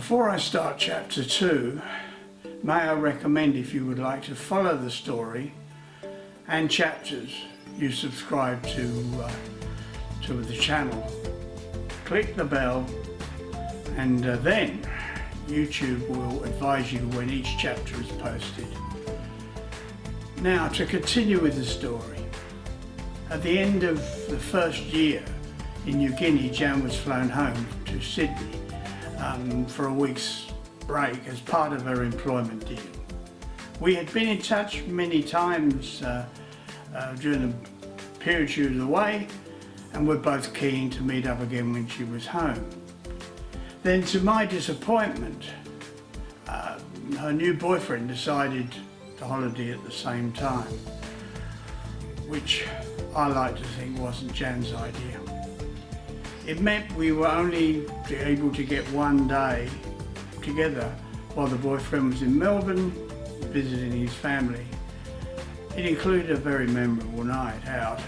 Before I start chapter 2, may I recommend, if you would like to follow the story and chapters, you subscribe to the channel. Click the bell and then YouTube will advise you when each chapter is posted. Now, to continue with the story. At the end of the first year in New Guinea, Jan was flown home to Sydney for a week's break as part of her employment deal. We had been in touch many times during the period she was away, and were both keen to meet up again when she was home. Then, to my disappointment, her new boyfriend decided to holiday at the same time, which I like to think wasn't Jan's idea. It meant we were only able to get one day together while the boyfriend was in Melbourne visiting his family. It included a very memorable night out.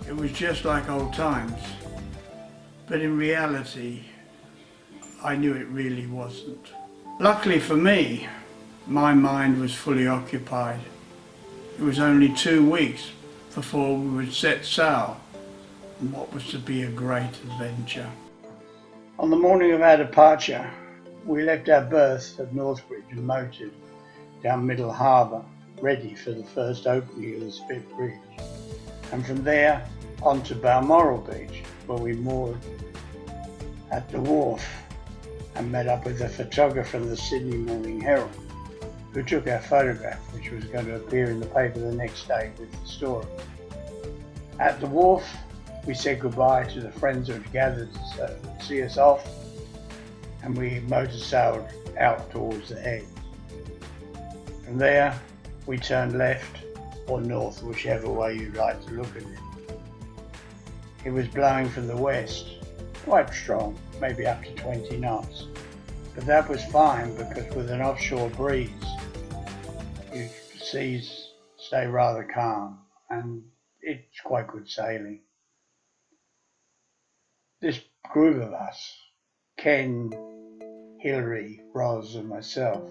It was just like old times, but in reality, I knew it really wasn't. Luckily for me, my mind was fully occupied. It was only 2 weeks before we would set sail on what was to be a great adventure. On the morning of our departure, we left our berth at Northbridge and motored down Sydney Harbour, ready for the first opening of the Spit Bridge, and from there on to Balmoral Beach, where we moored at the wharf and met up with a photographer from the Sydney Morning Herald, who took our photograph, which was going to appear in the paper the next day with the story. At the wharf, we said goodbye to the friends who had gathered to see us off, and we motor sailed out towards the head. From there, we turned left or north, whichever way you'd like to look at it. It was blowing from the west, quite strong, maybe up to 20 knots. But that was fine, because with an offshore breeze, the seas stay rather calm and it's quite good sailing. This group of us, Ken, Hilary, Roz and myself,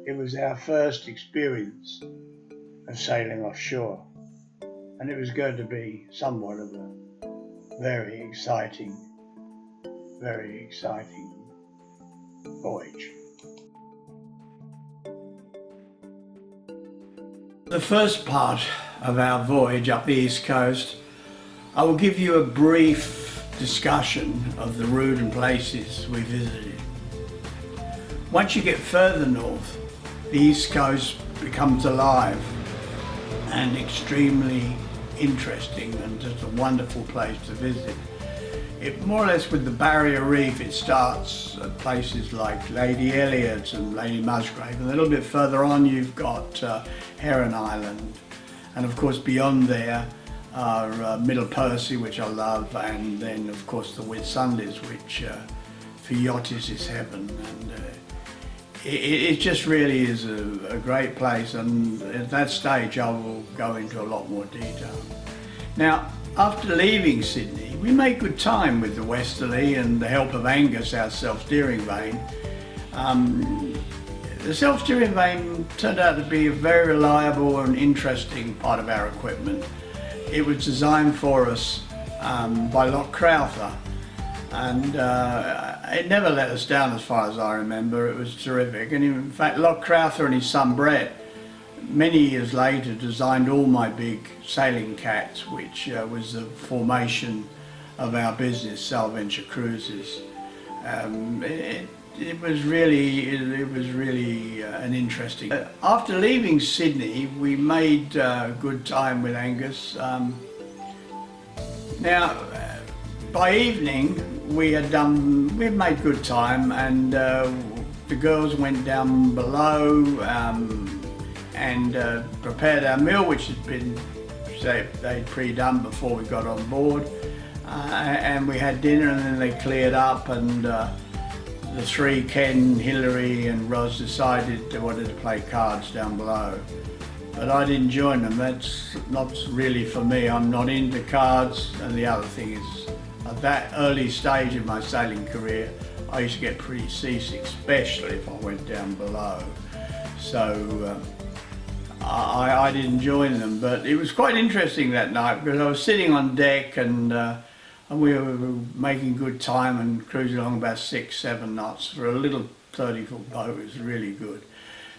it was our first experience of sailing offshore, and it was going to be somewhat of a very exciting voyage. The first part of our voyage up the east coast, I will give you a brief discussion of the route and places we visited. Once you get further north, the east coast becomes alive and extremely interesting, and just a wonderful place to visit. It more or less, with the Barrier Reef, it starts at places like Lady Elliot and Lady Musgrave, and a little bit further on you've got Heron Island, and of course beyond there are Middle Percy, which I love, and then of course the Whitsundays, which for yachties is heaven. And it just really is a great place, and at that stage I will go into a lot more detail. Now, after leaving Sydney, we made good time with the westerly and the help of Angus, our self-steering vane. The self-steering vane turned out to be a very reliable and interesting part of our equipment. It was designed for us by Loch Crowther, and it never let us down as far as I remember. It was terrific, and in fact Loch Crowther and his son Brett many years later designed all my big sailing cats, which was the formation of our business, SailVenture Cruises. It was really an interesting. After leaving Sydney, we made good time with Angus. Now, by evening, we'd made good time, and the girls went down below and prepared our meal, which had been they'd pre-done before we got on board, and we had dinner, and then they cleared up, and the three, Ken, Hilary and Roz, decided they wanted to play cards down below. But I didn't join them. That's not really for me. I'm not into cards, and the other thing is, at that early stage of my sailing career, I used to get pretty seasick, especially if I went down below. So I didn't join them, but it was quite interesting that night because I was sitting on deck and we were making good time and cruising along about 6-7 knots for a little 30-foot boat. It was really good.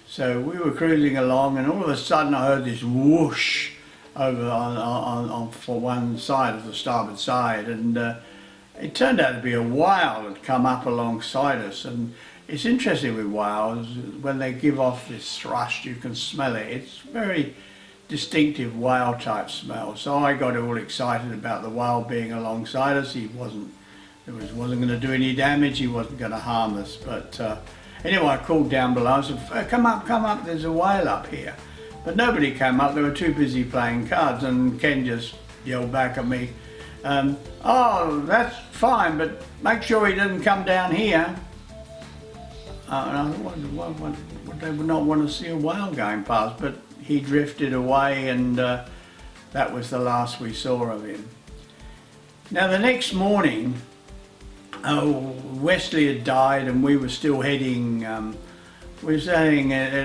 So we were cruising along and all of a sudden I heard this whoosh over on for one side of the starboard side, and it turned out to be a whale that come up alongside us. And it's interesting with whales, when they give off this thrust you can smell it. It's very distinctive whale type smell. So I got all excited about the whale being alongside us. He wasn't going to do any damage, he wasn't going to harm us, but anyway, I called down below and said, come up, there's a whale up here. But nobody came up, they were too busy playing cards, and Ken just yelled back at me, oh, that's fine, but make sure he doesn't come down here. And I thought, what, they would not want to see a whale going past, but he drifted away, and that was the last we saw of him. Now the next morning, Wesley had died and we were still heading, at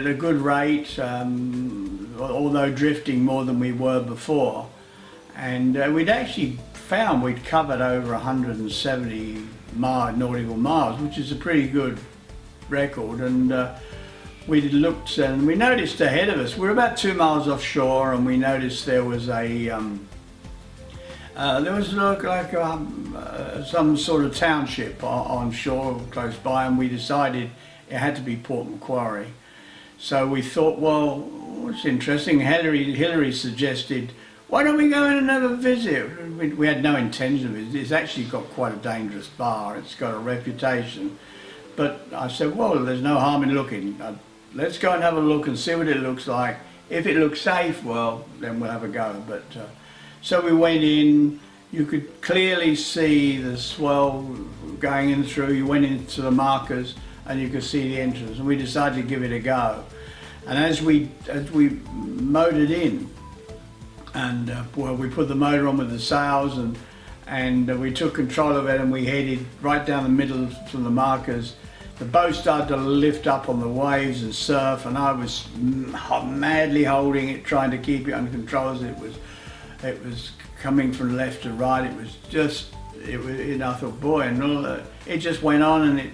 a good rate, although drifting more than we were before. And we'd actually found we'd covered over 170 nautical miles, which is a pretty good record. And we looked and we noticed ahead of us, we're about 2 miles offshore, and we noticed there was some sort of township on shore close by, and we decided it had to be Port Macquarie. So we thought, well, it's interesting. Hillary suggested, why don't we go in and have a visit? We had no intention of it. It's actually got quite a dangerous bar. It's got a reputation. But I said, well, there's no harm in looking. Let's go and have a look and see what it looks like. If it looks safe, well, then we'll have a go. But so we went in. You could clearly see the swell going in through. You went into the markers and you could see the entrance, and we decided to give it a go. And as we motored in, and well, we put the motor on with the sails, and we took control of it, and we headed right down the middle from the markers. The boat started to lift up on the waves and surf, and I was madly holding it, trying to keep it under control as it was coming from left to right. I thought, boy, and it just went on, and it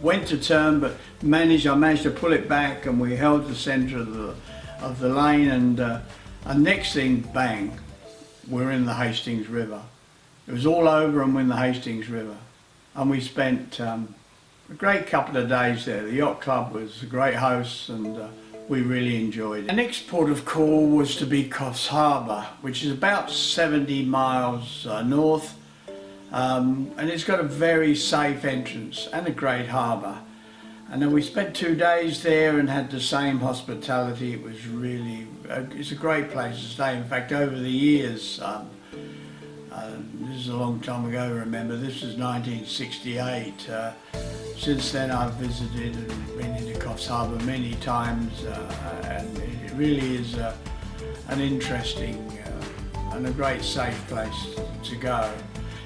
went to turn, but I managed to pull it back, and we held the centre of the lane, and next thing, bang, we're in the Hastings River. It was all over, and we're in the Hastings River, and we spent a great couple of days there. The yacht club was a great host, and we really enjoyed it. The next port of call was to be Coffs Harbour, which is about 70 miles north, and it's got a very safe entrance and a great harbour. And then we spent 2 days there and had the same hospitality. It was really, it's a great place to stay. In fact, over the years, this is a long time ago, remember, this was 1968. Since then I've visited and been into Coffs Harbour many times, and it really is an interesting and a great safe place to go.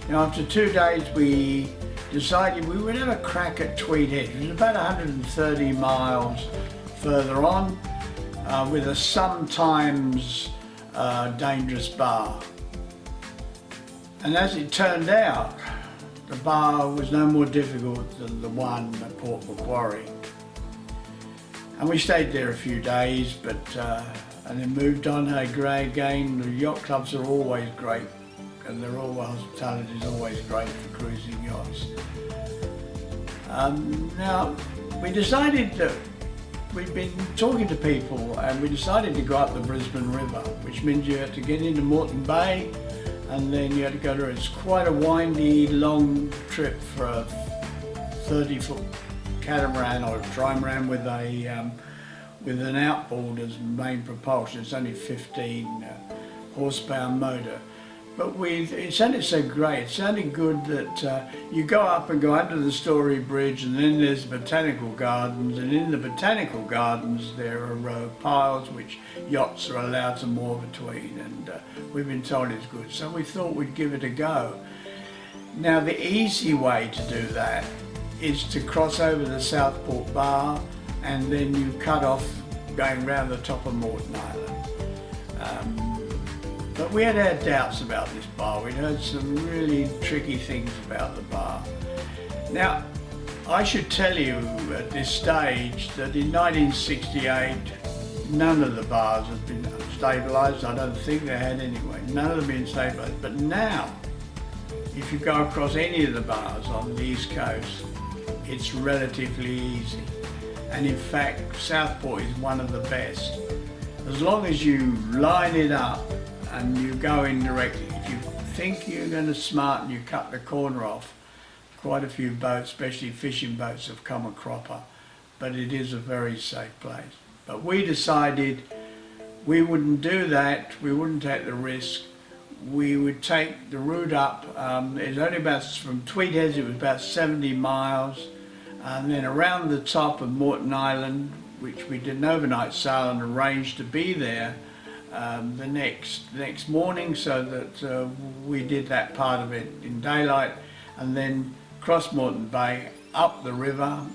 You know, after 2 days we decided we would have a crack at Tweed Head. It was about 130 miles further on, with a sometimes dangerous bar. And as it turned out, the bar was no more difficult than the one at Port Macquarie. And we stayed there a few days, but and then moved on. Again, the yacht clubs are always great, and hospitality is always great for cruising yachts. Now, we decided that we'd been talking to people, and we decided to go up the Brisbane River, which means you had to get into Moreton Bay, and then you had to go to, it's quite a windy, long trip for a 30-foot catamaran or trimaran with an outboard as main propulsion. It's only 15 horsepower motor. But it sounded so great, it sounded good that you go up and go under the Story Bridge, and then there's botanical gardens, and in the botanical gardens there are piles which yachts are allowed to moor between, and we've been told it's good, so we thought we'd give it a go. Now the easy way to do that is to cross over the Southport Bar, and then you cut off going round the top of Moreton Island. But we had our doubts about this bar. We'd heard some really tricky things about the bar. Now, I should tell you at this stage that in 1968, none of the bars had been stabilised. I don't think they had anyway. None of them been stabilised. But now, if you go across any of the bars on the East Coast, it's relatively easy. And in fact, Southport is one of the best. As long as you line it up and you go in directly. If you think you're going to smart and you cut the corner off, quite a few boats, especially fishing boats, have come a cropper. But it is a very safe place. But we decided we wouldn't do that. We wouldn't take the risk. We would take the route up. It's only about, from Tweed Heads, it was about 70 miles. And then around the top of Moreton Island, which we did an overnight sail and arranged to be there the next morning, so that we did that part of it in daylight, and then cross Moreton Bay, up the river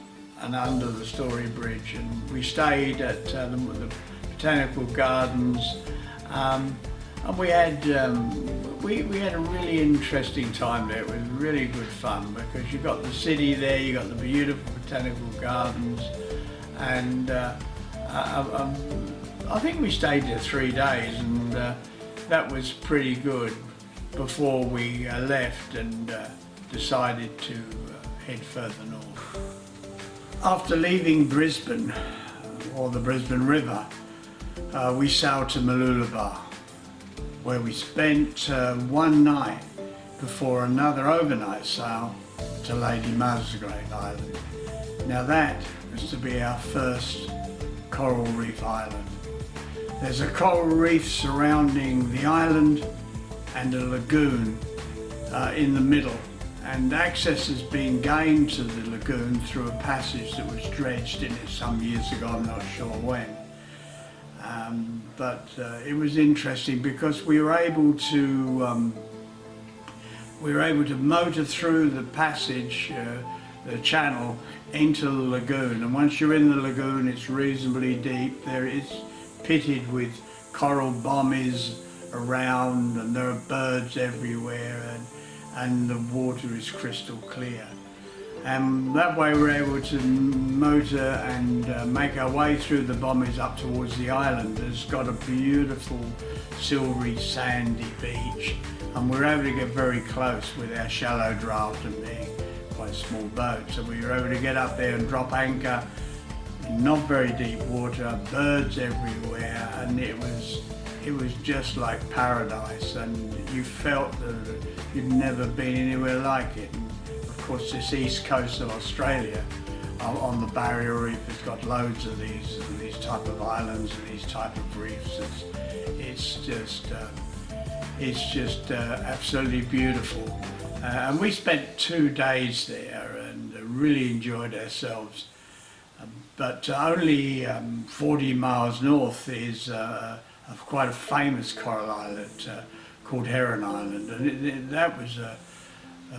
and under the Story Bridge. And we stayed at the Botanical Gardens, and we had a really interesting time there. It was really good fun because you got the city there, you got the beautiful Botanical Gardens, and I think we stayed there 3 days, and that was pretty good before we left and decided to head further north. After leaving Brisbane, or the Brisbane River, we sailed to Mooloolaba, where we spent one night before another overnight sail to Lady Musgrave Island. Now that was to be our first coral reef island. There's a coral reef surrounding the island and a lagoon in the middle, and access has been gained to the lagoon through a passage that was dredged in it some years ago, I'm not sure when. But it was interesting because we were able to motor through the passage, the channel, into the lagoon. And once you're in the lagoon, it's reasonably deep. There is pitted with coral bommies around, and there are birds everywhere, and the water is crystal clear. And that way we're able to motor and make our way through the bommies up towards the island. It's got a beautiful silvery sandy beach, and we're able to get very close with our shallow draft and being quite small boats. So we were able to get up there and drop anchor in not very deep water, birds everywhere, and it was just like paradise, and you felt that you'd never been anywhere like it. Of course, this east coast of Australia, on the Barrier Reef, has got loads of these type of islands and these type of reefs. It's just absolutely beautiful. And we spent 2 days there and really enjoyed ourselves. But only 40 miles north is quite a famous coral island called Heron Island, and that was a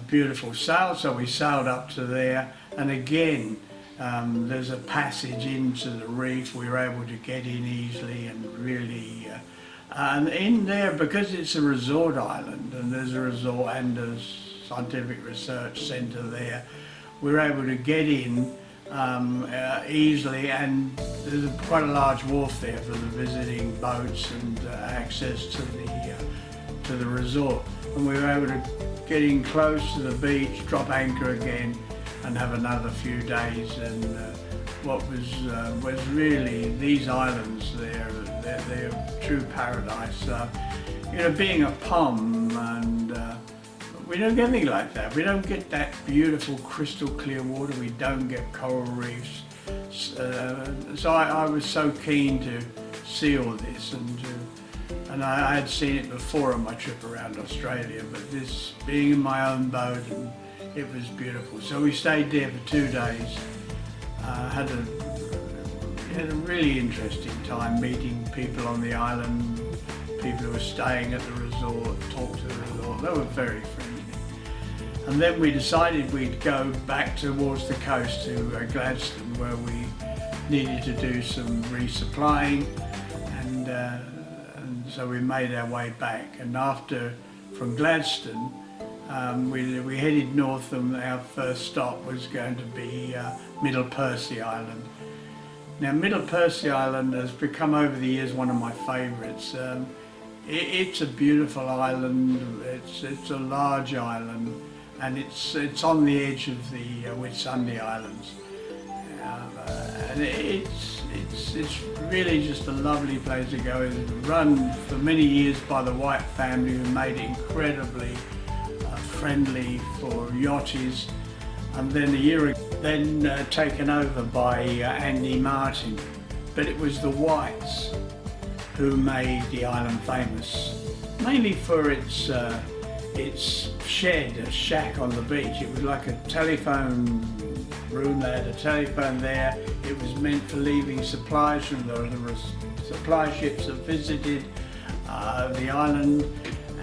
beautiful sail, so we sailed up to there, and again there's a passage into the reef. We were able to get in easily and really and in there, because it's a resort island and there's a resort and a scientific research centre there, we were able to get in easily, and there's quite a large wharf there for the visiting boats and access to the resort, and we were able to get in close to the beach, drop anchor again, and have another few days. And what was really these islands there, they're true paradise. You know, being a POM, and we don't get anything like that. We don't get that beautiful crystal clear water. We don't get coral reefs. So I was so keen to see all this, and I had seen it before on my trip around Australia, but this being in my own boat, and it was beautiful. So we stayed there for 2 days, had a really interesting time meeting people on the island, people who were staying at the resort, talked to the resort. They were very friendly. And then we decided we'd go back towards the coast to Gladstone, where we needed to do some resupplying, and so we made our way back. And from Gladstone, we headed north, and our first stop was going to be Middle Percy Island. Now, Middle Percy Island has become over the years one of my favourites. It's a beautiful island. It's a large island, and it's on the edge of the Whitsunday Islands, and it's really just a lovely place to go. It was run for many years by the White family, who made it incredibly friendly for yachties, and then taken over by Andy Martin. But it was the Whites who made the island famous, mainly for its shed, a shack on the beach. It was like a telephone room. They had a telephone there. It was meant for leaving supplies from there were supply ships that visited the island.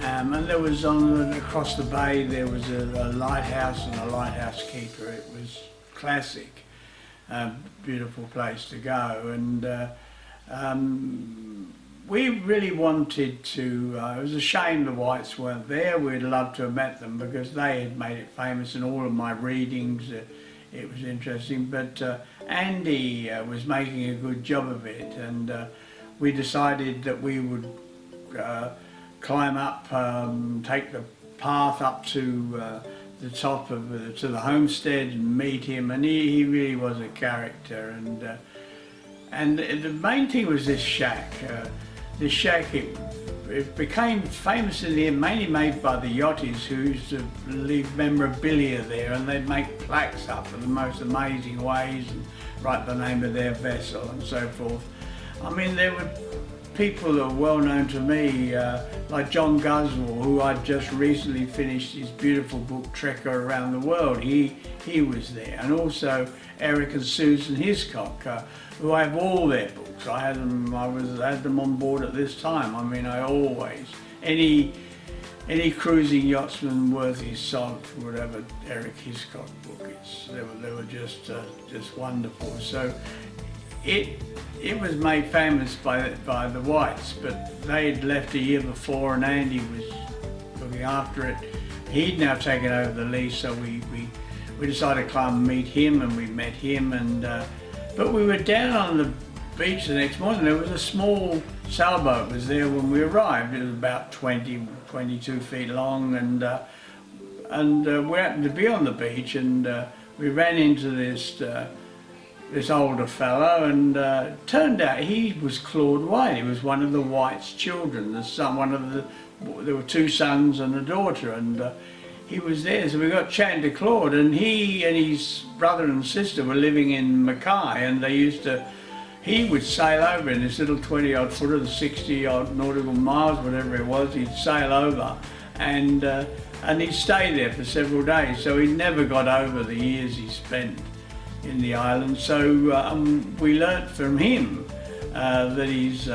And there was across the bay there was a lighthouse and a lighthouse keeper. It was classic, beautiful place to go. And we really wanted to, it was a shame the Whites weren't there. We'd love to have met them because they had made it famous in all of my readings. It was interesting, but Andy was making a good job of it, and we decided that we would climb up, take the path up to the top of to the homestead and meet him, and he really was a character. And the main thing was this shack. This shack, it became famous in the end, mainly made by the yachties who used to leave memorabilia there, and they'd make plaques up in the most amazing ways and write the name of their vessel and so forth. I mean, there were people that were well known to me, like John Guswell, who I'd just recently finished his beautiful book Trekker Around the World. He was there, and also Eric and Susan Hiscock, who I have all their books. I had them on board at this time. I mean, I always, any cruising yachtsman worth his salt would have an Eric Hiscock book. They were just wonderful. So it was made famous by the Whites, but they had left a year before, and Andy was looking after it. He'd now taken over the lease, so we decided to climb and meet him, and we met him. But we were down on the beach the next morning. There was a small sailboat was there when we arrived. It was about 22 feet long, and we happened to be on the beach, and we ran into this older fellow, and turned out he was Claude White. He was one of the White's children, the son, there were two sons and a daughter, and he was there. So we got chatting to Claude, and he and his brother and sister were living in Mackay, and he would sail over in this little 20-odd footer, the 60-odd nautical miles, whatever it was. He'd sail over, and he'd stay there for several days. So he never got over the years he spent in the island. So we learnt from him that his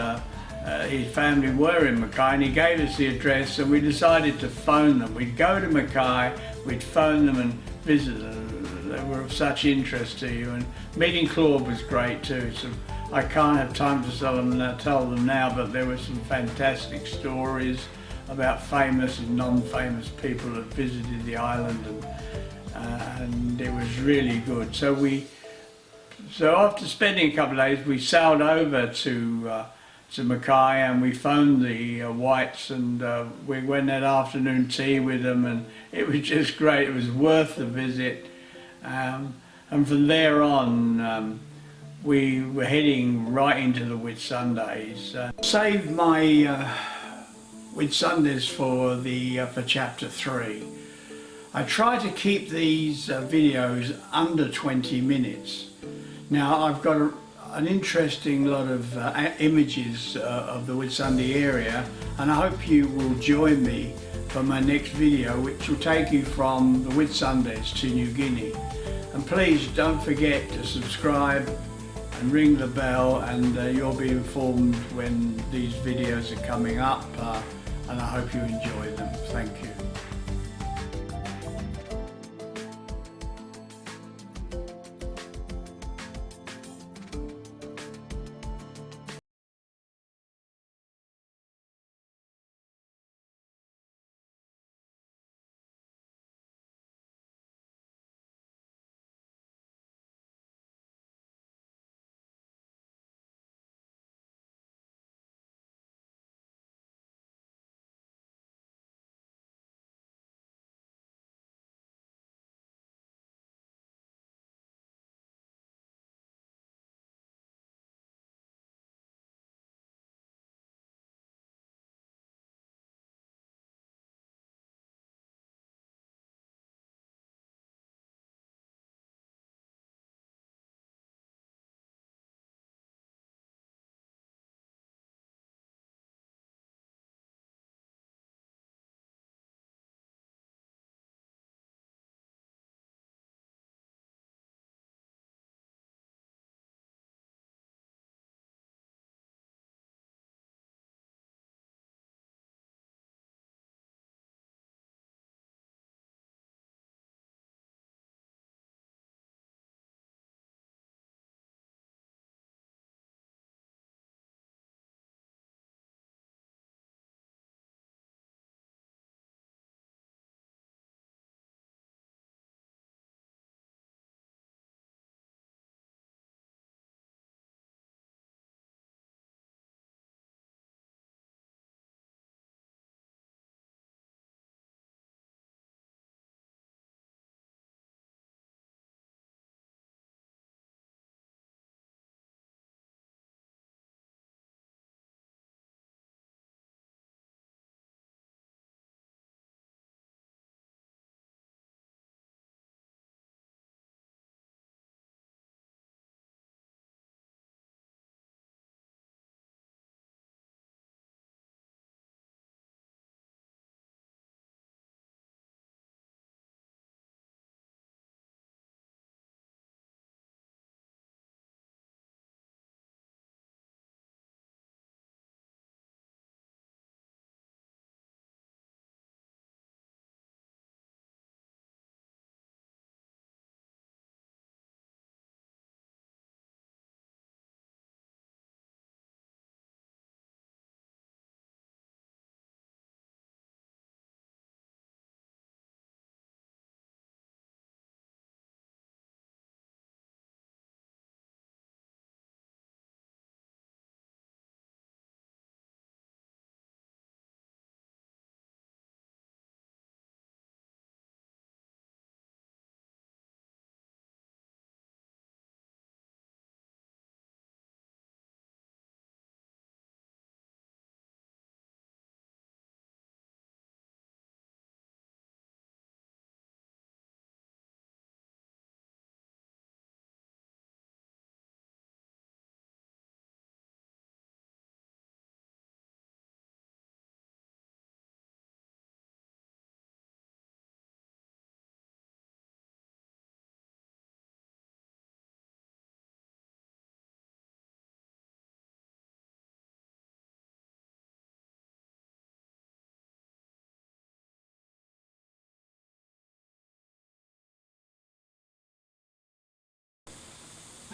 family were in Mackay, and he gave us the address, and we decided to phone them. We'd go to Mackay, we'd phone them and visit them. They were of such interest to you, and meeting Claude was great too. So I can't have time to tell them now, but there were some fantastic stories about famous and non-famous people that visited the island, and it was really good. So after spending a couple of days, we sailed over to Mackay, and we phoned the Whites, and we went at afternoon tea with them, and it was just great. It was worth the visit, and from there on we were heading right into the Whitsundays. Saved my Whitsundays for chapter 3. I try to keep these videos under 20 minutes. Now, I've got an interesting lot of images of the Whitsunday area, and I hope you will join me for my next video, which will take you from the Whitsundays to New Guinea. And please don't forget to subscribe and ring the bell, and you'll be informed when these videos are coming up, and I hope you enjoy them. Thank you.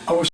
I will